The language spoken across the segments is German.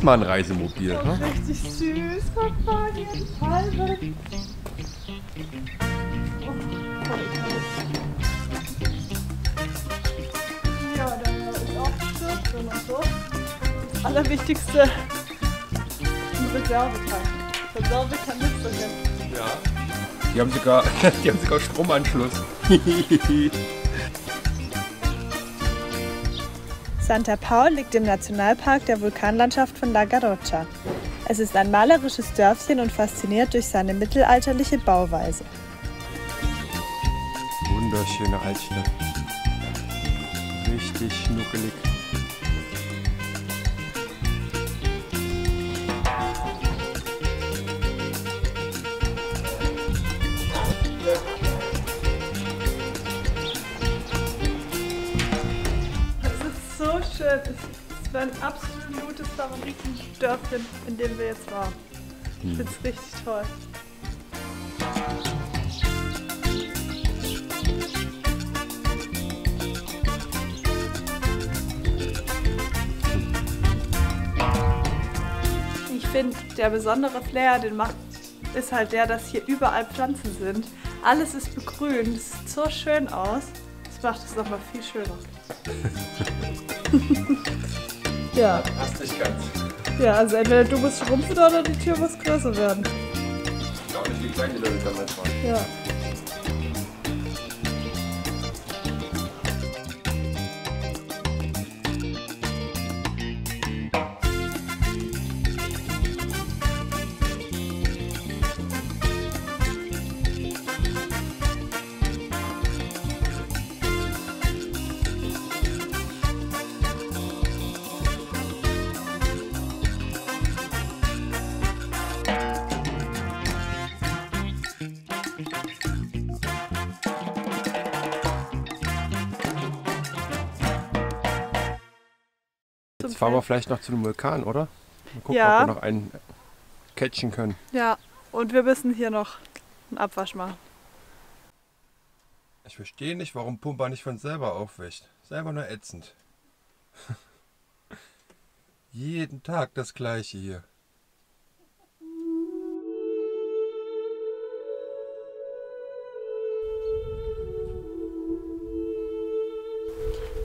mal ein Reisemobil. Ne? Richtig süß, Papa, hier die Palme. Ja, da ist auch Stift drin und so. Das Allerwichtigste, ein Reservetank. Reserve kann nichts vergessen. Ja. Die haben sogar Stromanschluss. Santa Paul liegt im Nationalpark der Vulkanlandschaft von La Garrocha. Es ist ein malerisches Dörfchen und fasziniert durch seine mittelalterliche Bauweise. Wunderschöne Altstadt. Richtig schnuckelig. So schön. Es war ein absolutes Favoritendörfchen, in dem wir jetzt waren. Ich finde es richtig toll. Ich finde, der besondere Flair, den macht, ist halt der, dass hier überall Pflanzen sind. Alles ist begrünt, es sieht so schön aus. Das macht es nochmal viel schöner. Ja. Passt nicht ganz. Ja, also entweder du musst schrumpfen oder die Tür muss größer werden. Ich glaube nicht, wie klein die Leute damals waren. Ja. Jetzt fahren wir vielleicht noch zu einem Vulkan, oder? Mal gucken, Ja. ob wir noch einen catchen können. Ja, und wir müssen hier noch einen Abwasch machen. Ich verstehe nicht, warum Pumba nicht von selber aufwächt. Selber nur ätzend. Jeden Tag das gleiche hier.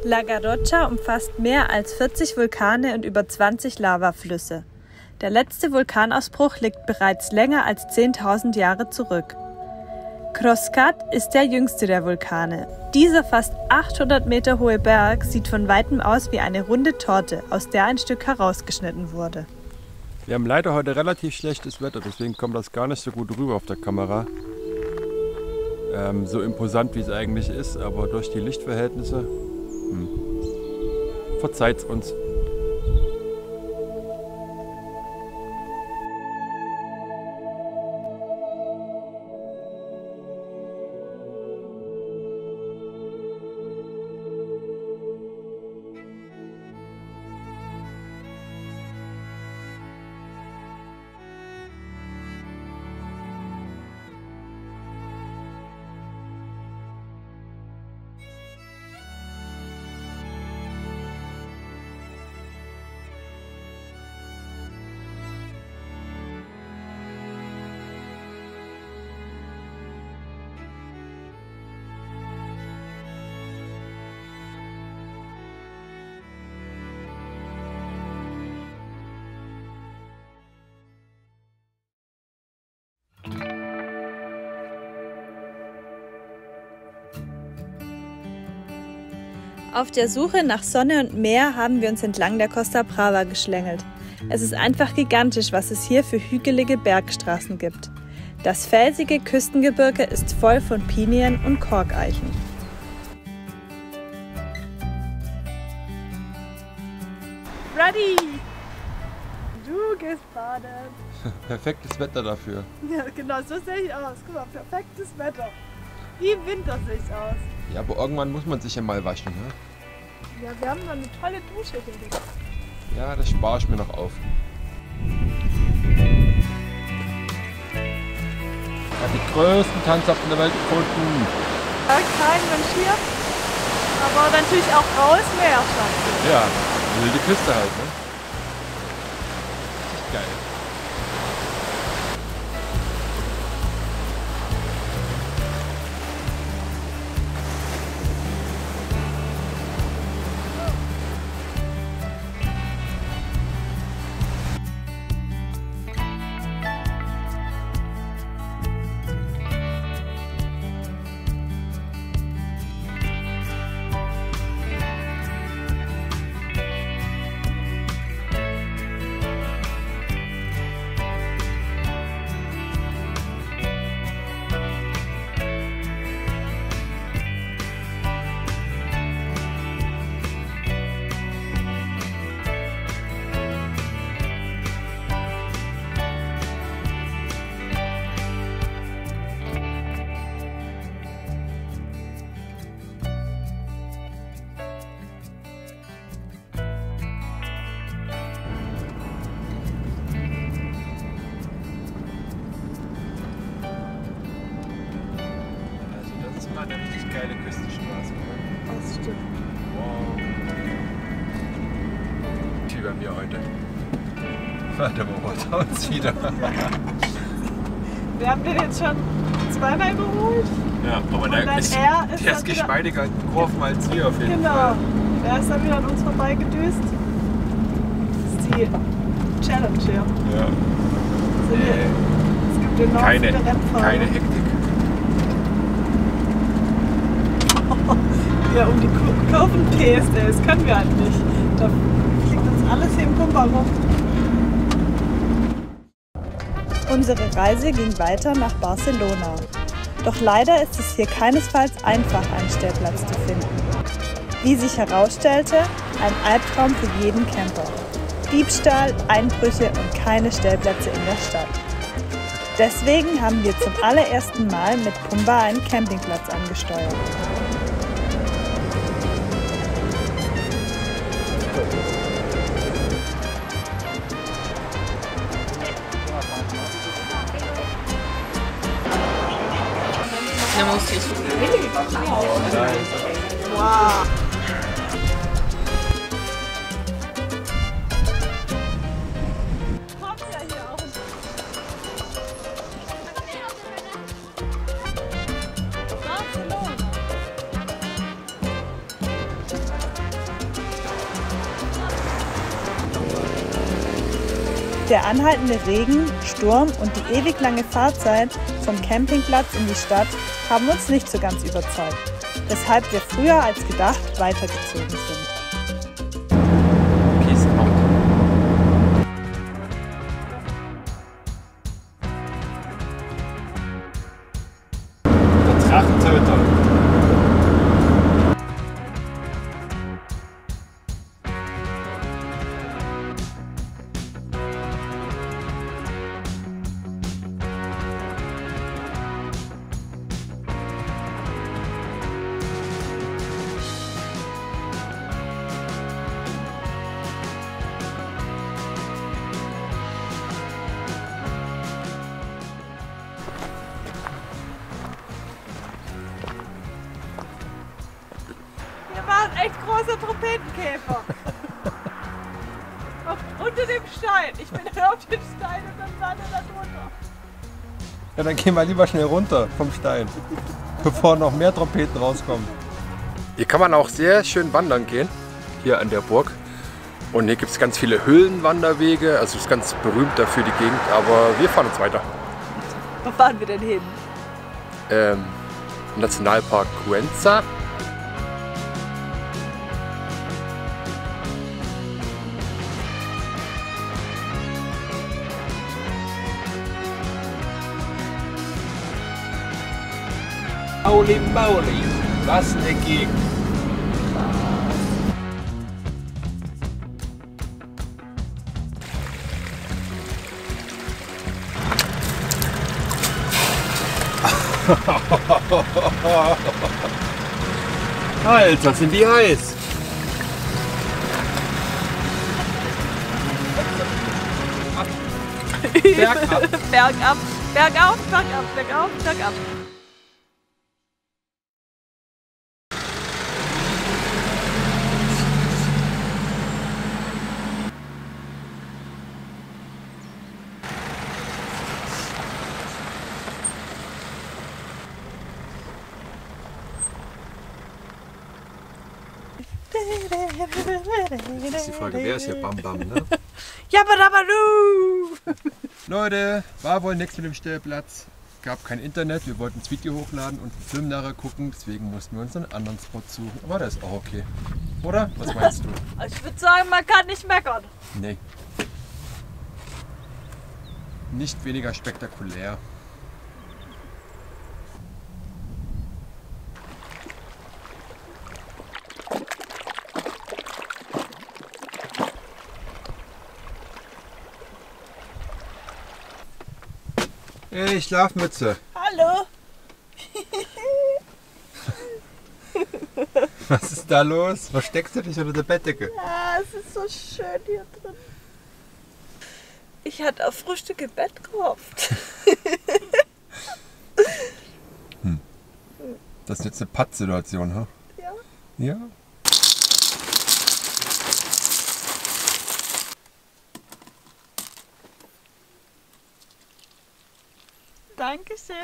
La Garrocha umfasst mehr als 40 Vulkane und über 20 Lavaflüsse. Der letzte Vulkanausbruch liegt bereits länger als 10.000 Jahre zurück. Croscat ist der jüngste der Vulkane. Dieser fast 800 Meter hohe Berg sieht von weitem aus wie eine runde Torte, aus der ein Stück herausgeschnitten wurde. Wir haben leider heute relativ schlechtes Wetter, deswegen kommt das gar nicht so gut rüber auf der Kamera. So imposant wie es eigentlich ist, aber durch die Lichtverhältnisse verzeiht's uns. Auf der Suche nach Sonne und Meer haben wir uns entlang der Costa Brava geschlängelt. Es ist einfach gigantisch, was es hier für hügelige Bergstraßen gibt. Das felsige Küstengebirge ist voll von Pinien und Korkeichen. Ready! Du gehst baden. Perfektes Wetter dafür. Ja, genau, so sehe ich aus. Guck mal, perfektes Wetter. Wie im Winter sehe ich aus. Ja, aber irgendwann muss man sich ja mal waschen, ne? Ja, wir haben noch eine tolle Dusche hier. Ja, das spare ich mir noch auf. Ich habe die größten Tanzapfen der Welt gefunden. Ja, kein Mensch hier. Aber natürlich auch raus Meerschanze. Ja, wilde Küste halt, ne? geil. Eine richtig geile Küstenstraße. Das stimmt. Wow. Wie bei mir heute. Warte, wo holt er uns wieder? Wir haben den jetzt schon zweimal überholt. Ja, aber der ist geschmeidiger Kurven als wir auf jeden Fall. Genau. Er ist dann wieder an uns vorbeigedüst. Das ist die Challenge hier. Ja. Es gibt enorm viele Rennfahrer. Keine Hektik. Ja, um die Kurven päst, das können wir halt nicht. Da fliegt uns alles hier im Pumper rum. Unsere Reise ging weiter nach Barcelona. Doch leider ist es hier keinesfalls einfach, einen Stellplatz zu finden. Wie sich herausstellte, ein Albtraum für jeden Camper. Diebstahl, Einbrüche und keine Stellplätze in der Stadt. Deswegen haben wir zum allerersten Mal mit Pumba einen Campingplatz angesteuert. Wow. Der anhaltende Regen, Sturm und die ewig lange Fahrzeit vom Campingplatz in die Stadt haben uns nicht so ganz überzeugt, weshalb wir früher als gedacht weitergezogen sind. Peace out. Der Drachentöter. Ein echt großer Trompetenkäfer. Unter dem Stein. Ich bin dann auf den Stein und dann sah er da drunter. Ja, dann gehen wir lieber schnell runter vom Stein, bevor noch mehr Trompeten rauskommen. Hier kann man auch sehr schön wandern gehen, hier an der Burg. Und hier gibt es ganz viele Höhlenwanderwege, also ist ganz berühmt dafür die Gegend, aber wir fahren jetzt weiter. Wo fahren wir denn hin? Nationalpark Cuenca. Bauli, was eine Gegend. Alter, sind die heiß! Bergab! Bergab, bergauf, bergab, bergauf, bergab. Das ist die Frage, wer ist hier Bam Bam, ne? Jabba-dabba-doo! Leute, war wohl nichts mit dem Stellplatz. Gab kein Internet, wir wollten das Video hochladen und den Film nachher gucken, deswegen mussten wir uns einen anderen Spot suchen. Aber das ist auch okay. Oder? Was meinst du? Ich würde sagen, man kann nicht meckern. Nee. Nicht weniger spektakulär. Hey, Schlafmütze. Hallo. Was ist da los? Versteckst du dich unter der Bettdecke? Ja, es ist so schön hier drin. Ich hatte auf Frühstück im Bett gehofft. Das ist jetzt eine Pattsituation, ha? Ja. Ja? Dankeschön.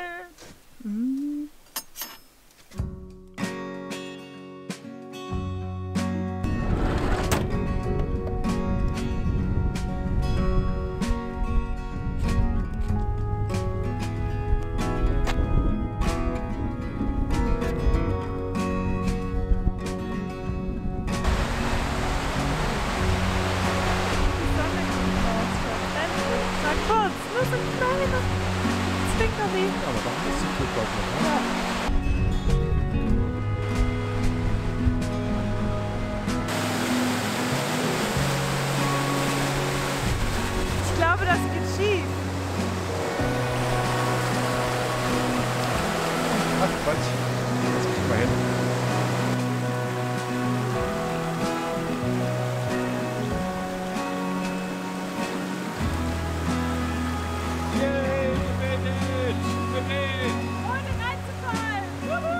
Sag kurz, nur so ein kleiner Zwinkerli. Aber warum ist die Tür dort noch? Ja. Ich glaube, das geht schief. Ach Quatsch. Jetzt geh ich mal hin. Ohne reinzufallen. Juhu.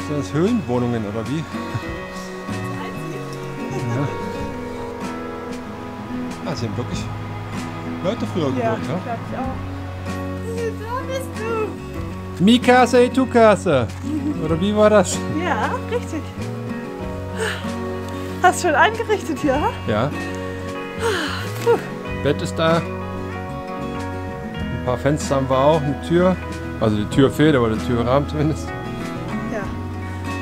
Sind das Höhlenwohnungen oder wie? Ja. Ah, sie haben wirklich Leute früher Ja, gewohnt, ja? glaube ich auch. Da bist du. Mi casa e tu casa. Oder wie war das? Ja, richtig. Hast schon eingerichtet hier, ha? Ja. Bett ist da. Ein paar Fenster haben wir auch. Eine Tür. Also die Tür fehlt, aber der Türrahmen zumindest. Ja.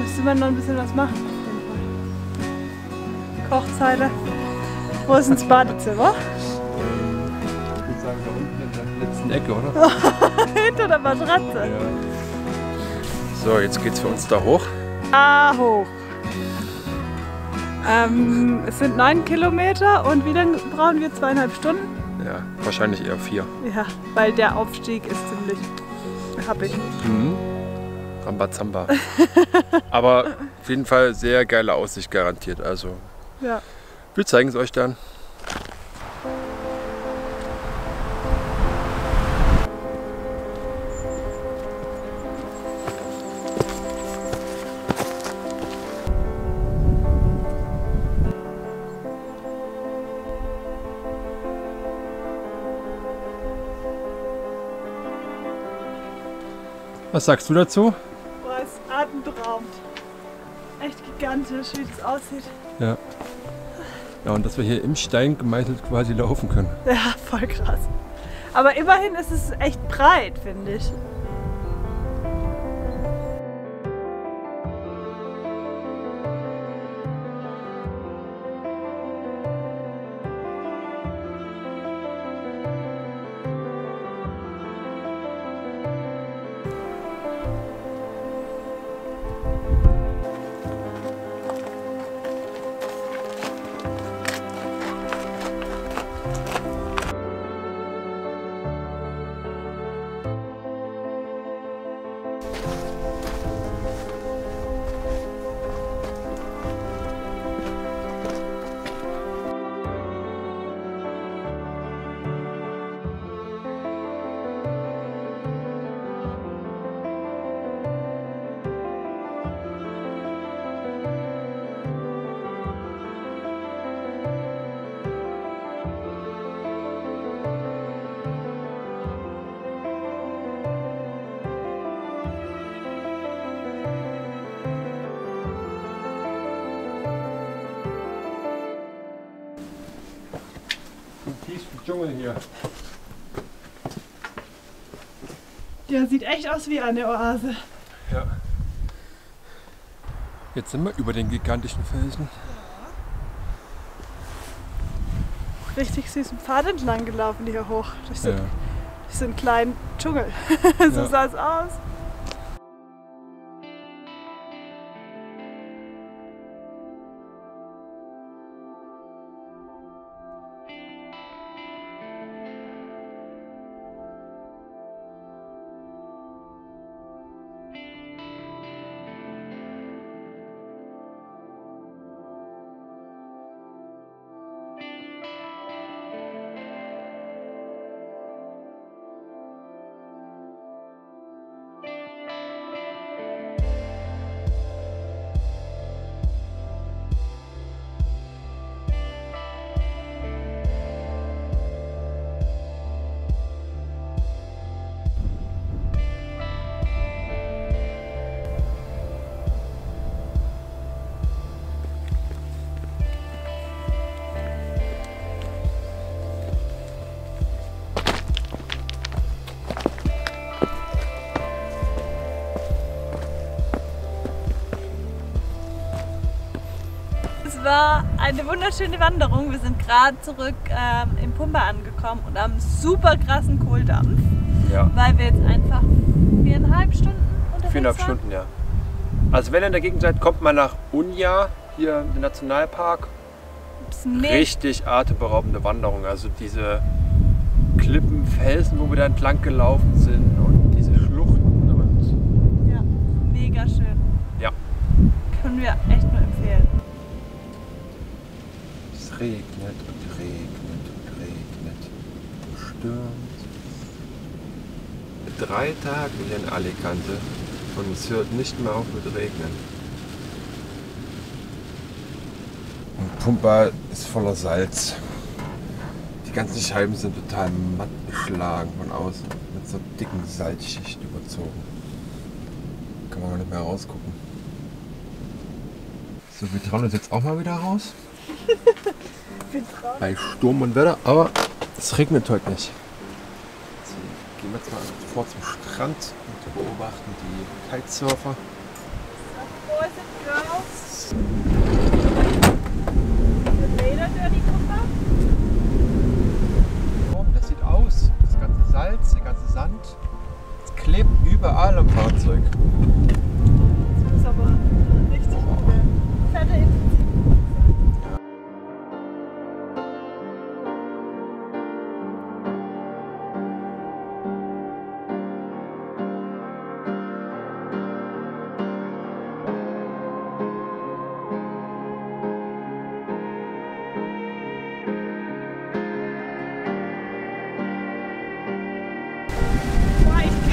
Müsste man noch ein bisschen was machen. Kochzeile. Wo ist denn das Badezimmer? Ich würde sagen, da unten in der letzten Ecke, oder? Hinter der Matratze. Ja. So, jetzt geht's für uns da hoch. Ah, hoch. Es sind 9 Kilometer und wie lange brauchen wir? 2,5 Stunden? Ja, wahrscheinlich eher 4. Ja, weil der Aufstieg ist ziemlich happig. Mhm. Rambazamba. Aber auf jeden Fall sehr geile Aussicht garantiert. Also, Ja. wir zeigen es euch dann. Was sagst du dazu? Boah, ist atemberaubend. Echt gigantisch, wie das aussieht. Ja. Ja, und dass wir hier im Stein gemeißelt quasi laufen können. Ja, voll krass. Aber immerhin ist es echt breit, finde ich. tiefsten Dschungel hier. Ja, sieht echt aus wie eine Oase. Ja. Jetzt sind wir über den gigantischen Felsen. Richtig süßen Pfad entlang gelaufen hier hoch. Durch so einen kleinen Dschungel. So sah es aus. Es war eine wunderschöne Wanderung. Wir sind gerade zurück in Pumba angekommen und haben super krassen Kohldampf, weil wir jetzt einfach 4,5 Stunden unterwegs waren. 4,5 Stunden, ja. Also wenn ihr in der Gegend seid, kommt mal nach Unya, hier im Nationalpark. Richtig atemberaubende Wanderung. Also diese Klippen, Felsen, wo wir da entlang gelaufen sind und diese Schluchten. Und ja, mega schön. Ja. Können wir echt nur empfehlen. Es regnet und regnet und regnet und stürmt. 3 Tage hier in Alicante und es hört nicht mehr auf mit Regnen. Und Pumba ist voller Salz. Die ganzen Scheiben sind total matt beschlagen von außen, mit so einer dicken Salzschicht überzogen. Kann man nicht mehr rausgucken. So, wir trauen uns jetzt auch mal wieder raus. Bei Sturm und Wetter, aber es regnet heute nicht. So, gehen wir jetzt mal vor zum Strand und beobachten die Kitesurfer. Boys and girls. Das sieht aus, das ganze Salz, der ganze Sand, es klebt überall am Fahrzeug. Das ist aber richtig fette Intensiv.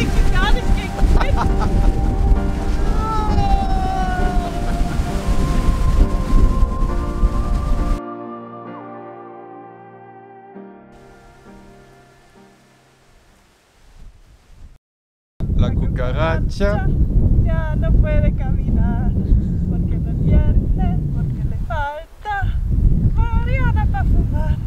Ich krieg gar nicht gegen La cucaracha. Ya no puede caminar porque no tiene, porque le falta Mariana para fumar.